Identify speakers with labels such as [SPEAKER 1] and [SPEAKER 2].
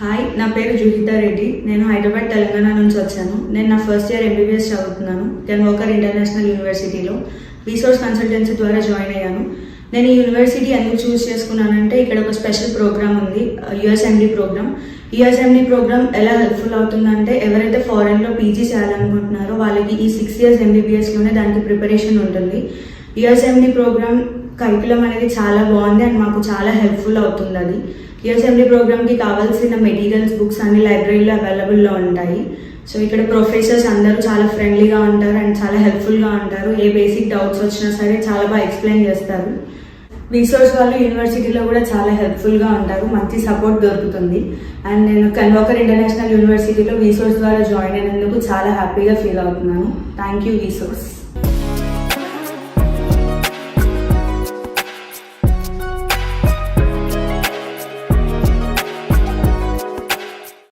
[SPEAKER 1] Hi, నా పేరు జుహితా రెడ్డి. నేను హైదరాబాద్ తెలంగాణ నుంచి వచ్చాను. నేను నా ఫస్ట్ ఇయర్ MBBS చదువుతున్నాను కెన్ వాకర్ ఇంటర్నేషనల్ యూనివర్సిటీలో. రీసోర్స్ కన్సల్టెన్సీ ద్వారా జాయిన్ అయ్యాను. నేను ఈ యూనివర్సిటీ ఎందుకు చూస్ చేసుకున్నానంటే ఇక్కడ ఒక స్పెషల్ ప్రోగ్రామ్ ఉంది, USMD ప్రోగ్రామ్. USMD ప్రోగ్రామ్ ఎలా హెల్ప్ఫుల్ అవుతుందంటే ఎవరైతే ఫారెన్లో పీజీ చేయాలనుకుంటున్నారో వాళ్ళకి ఈ 6 years MBBSలోనే దానికి ప్రిపరేషన్ ఉంటుంది. USMD ప్రోగ్రామ్ కరికులం అనేది చాలా బాగుంది అండ్ మాకు చాలా హెల్ప్ఫుల్ అవుతుంది. అది USMD ప్రోగ్రామ్కి కావాల్సిన మెటీరియల్స్, బుక్స్ అన్ని లైబ్రరీలో అవైలబుల్లో ఉంటాయి. సో ఇక్కడ ప్రొఫెసర్స్ అందరూ చాలా ఫ్రెండ్లీగా ఉంటారు అండ్ చాలా హెల్ప్ఫుల్గా ఉంటారు. ఏ బేసిక్ డౌట్స్ వచ్చినా సరే చాలా బాగా ఎక్స్ప్లెయిన్ చేస్తారు. రీసోర్స్ వాళ్ళు యూనివర్సిటీలో కూడా చాలా హెల్ప్ఫుల్గా ఉంటారు, మంచి సపోర్ట్ దొరుకుతుంది. అండ్ నేను కెన్ వాకర్ ఇంటర్నేషనల్ యూనివర్సిటీలో రీసోర్స్ ద్వారా జాయిన్ అయినందుకు చాలా హ్యాపీగా ఫీల్ అవుతున్నాను. Thank you resource.